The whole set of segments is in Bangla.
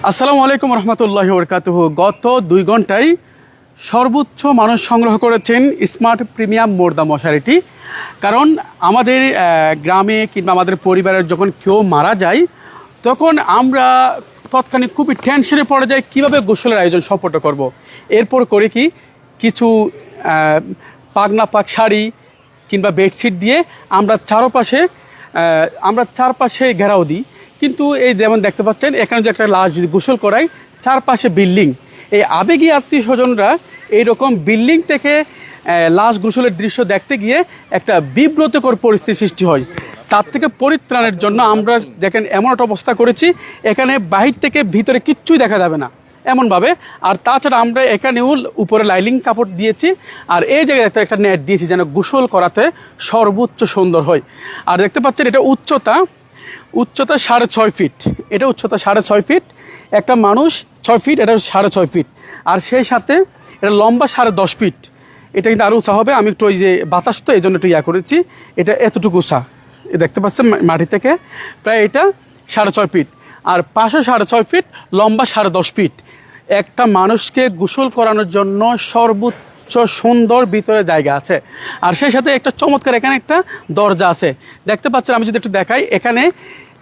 আসসালামু আলাইকুম রহমতুল্লাহি বরকাতুহু। গত 2 ঘন্টায় সর্বোচ্চ মানুষ সংগ্রহ করেছেন স্মার্ট প্রিমিয়াম মোর্দা মশারিটি। কারণ আমাদের গ্রামে কিংবা আমাদের পরিবারের যখন কেউ মারা যায় তখন আমরা তৎক্ষণিক খুবই টেনশনে পড়ে যাই কীভাবে গোসলের আয়োজন সম্পন্ন করব। এরপর করে কি কিছু পাগনা পাক শাড়ি কিংবা বেডশিট দিয়ে আমরা চারপাশে ঘেরাও দিই। কিন্তু এই যেমন দেখতে পাচ্ছেন এখানে যে একটা লাশ যদি গোসল করাই, চারপাশে বিল্ডিং, এই আবেগী আত্মীয় স্বজনরা এইরকম বিল্ডিং থেকে লাশ গোসলের দৃশ্য দেখতে গিয়ে একটা বিব্রতকর পরিস্থিতি সৃষ্টি হয়। তার থেকে পরিত্রাণের জন্য আমরা দেখেন এমন একটা অবস্থা করেছি, এখানে বাহির থেকে ভিতরে কিচ্ছুই দেখা যাবে না এমনভাবে। আর তাছাড়া আমরা এখানেও উপরে লাইলিং কাপড় দিয়েছি, আর এই জায়গায় একটা নেট দিয়েছি যেন গোসল করাতে সর্বোচ্চ সুন্দর হয়। আর দেখতে পাচ্ছেন এটা উচ্চতা 6.5 ফিট, এটা উচ্চতা 6.5 ফিট, একটা মানুষ 6 ফিট, এটা 6.5 ফিট, আর সেই সাথে এটা লম্বা 10.5 ফিট। এটা কিন্তু আরও উঁচা হবে, আমি একটু ওই যে বাতাস তো এই জন্য একটু করেছি, এটা এতটুকু উঁচা দেখতে পাচ্ছেন মাটি থেকে, প্রায় এটা 6.5 ফিট, আর পাশে 6.5 ফিট, লম্বা 10.5 ফিট। একটা মানুষকে গোসল করানোর জন্য সর্বোচ্চ সুন্দর ভিতরে জায়গা আছে। আর সেই সাথে একটা চমৎকার এখানে একটা দরজা আছে দেখতে পাচ্ছেন। আমি যদি একটু দেখাই, এখানে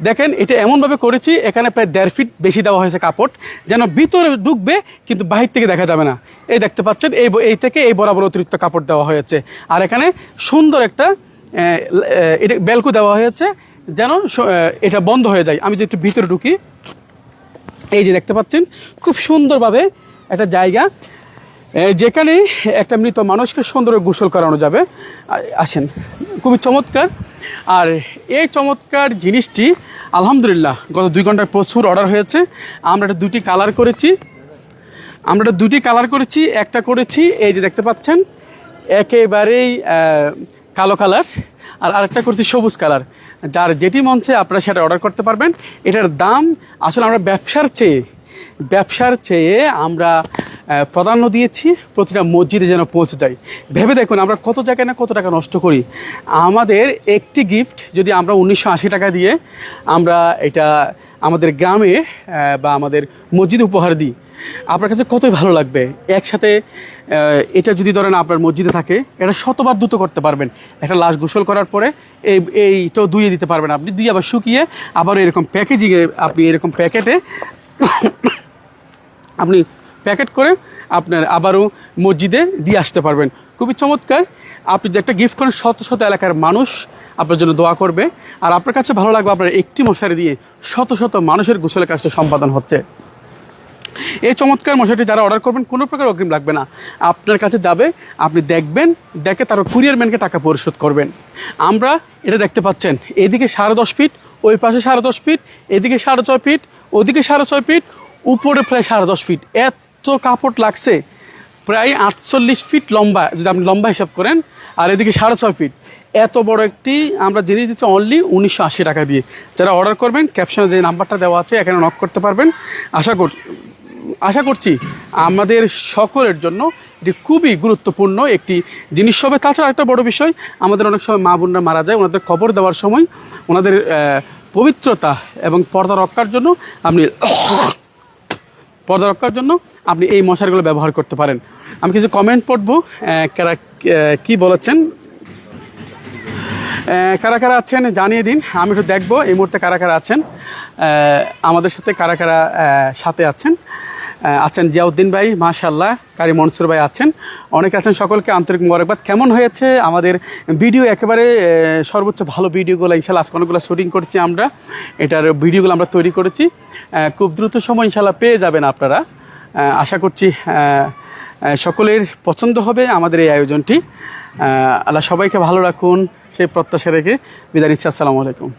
দেখেন এটা এমনভাবে করেছি, এখানে প্রায় 1.5 ফিট বেশি দেওয়া হয়েছে কাপড়, যেন ভিতরে ঢুকবে কিন্তু বাহির থেকে দেখা যাবে না। এই দেখতে পাচ্ছেন এই থেকে এই বরাবর অতিরিক্ত কাপড় দেওয়া হয়েছে। আর এখানে সুন্দর একটা এটা বেলকু দেওয়া হয়েছে যেন এটা বন্ধ হয়ে যায়। আমি যদি একটু ভিতরে ঢুকি, এই যে দেখতে পাচ্ছেন খুব সুন্দরভাবে একটা জায়গা, যেখানে একটা মৃত মানুষকে সুন্দর গোসল করানো যাবে। আসেন, খুবই চমৎকার। আর এই চমৎকার জিনিসটি আলহামদুলিল্লাহ গত 2 ঘন্টায় প্রচুর অর্ডার হয়েছে। আমরা এটা দুটি কালার করেছি, একটা করেছি এই যে দেখতে পাচ্ছেন একেবারেই কালো কালার, আর আরেকটা করেছি সবুজ কালার। যার যেটি মন চায় আপনারা সেটা অর্ডার করতে পারবেন। এটার দাম আসলে আমরা ব্যবসার চেয়ে আমরা প্রাধান্য দিয়েছি প্রতিটা মসজিদে যেন পৌঁছে যায়। ভেবে দেখুন আমরা কত জায়গায় না কত টাকা নষ্ট করি। আমাদের একটি গিফট যদি আমরা 1980 টাকা দিয়ে আমরা এটা আমাদের গ্রামে বা আমাদের মসজিদে উপহার দিই, আপনার কাছে কতই ভালো লাগবে। একসাথে এটা যদি ধরেন আপনার মসজিদে থাকে, এটা 100বার দ্রুত করতে পারবেন। একটা লাশ গোসল করার পরে এইটাও ধুয়ে দিতে পারবেন আপনি, দুই আবার শুকিয়ে আবার এরকম প্যাকেজিংয়ে আপনি এরকম প্যাকেটে আপনি প্যাকেট করে আপনার আবারও মসজিদে দিয়ে আসতে পারবেন। খুবই চমৎকার। আপনি যে একটা গিফট করেন, শত এলাকার মানুষ আপনার জন্য দোয়া করবে। আর আপনার কাছে ভালো লাগবে আপনার একটি মশারি দিয়ে শত মানুষের গোসলের কাজটা সম্পাদন হচ্ছে। এই চমৎকার মশারিটি যারা অর্ডার করবেন কোনো প্রকার অগ্রিম লাগবে না, আপনার কাছে যাবে, আপনি দেখবেন, দেখে তার কুরিয়ার ম্যানকে টাকা পরিশোধ করবেন। আমরা এটা দেখতে পাচ্ছেন এদিকে 10.5 ফিট, ওই পাশে 10.5 ফিট, এদিকে 6.5 ফিট, ওদিকে 6.5 ফিট, উপরে প্রায় 10.5 ফিট। এত কাপড় লাগছে, প্রায় 48 ফিট লম্বা যদি আপনি লম্বা হিসাব করেন, আর এদিকে 6.5 ফিট। এত বড় একটি আমরা জিনিস দিচ্ছি অনলি 1980 টাকা দিয়ে। যারা অর্ডার করবেন ক্যাপশনে যে নাম্বারটা দেওয়া আছে এখানে নক করতে পারবেন। আশা করছি আমাদের সকলের জন্য এটি খুবই গুরুত্বপূর্ণ একটি জিনিস হবে। তাছাড়া একটা বড় বিষয়, আমাদের অনেক সময় মা বোনরা মারা যায়, ওনাদের কবর দেওয়ার সময় ওনাদের পবিত্রতা এবং পর্দা রক্ষার জন্য আপনি এই মশারিগুলো ব্যবহার করতে পারেন। আমি কিছু কমেন্ট পড়বো, কারা কি বলেছেন, কারা আছেন জানিয়ে দিন, আমি একটু দেখবো এই মুহূর্তে কারা আছেন আমাদের সাথে, কারা সাথে আছেন জিয়াউদ্দিন ভাই, মাশাআল্লাহ, কারি মনসুর ভাই আছেন, অনেকে আছেন। সকলকে আন্তরিক মোবারকবাদ। কেমন হয়েছে আমাদের ভিডিও? একেবারে সর্বোচ্চ ভালো ভিডিওগুলো ইনশাল্লাহ আজকে অনেকগুলো শুটিং করছি আমরা, এটার ভিডিওগুলো আমরা তৈরি করেছি, খুব দ্রুত সময় ইনশাল্লাহ পেয়ে যাবেন আপনারা। আশা করছি সকলের পছন্দ হবে আমাদের এই আয়োজনটি। আল্লাহ সবাইকে ভালো রাখুন সেই প্রত্যাশা রেখে বিদায় নিচ্ছি। আসসালামু আলাইকুম।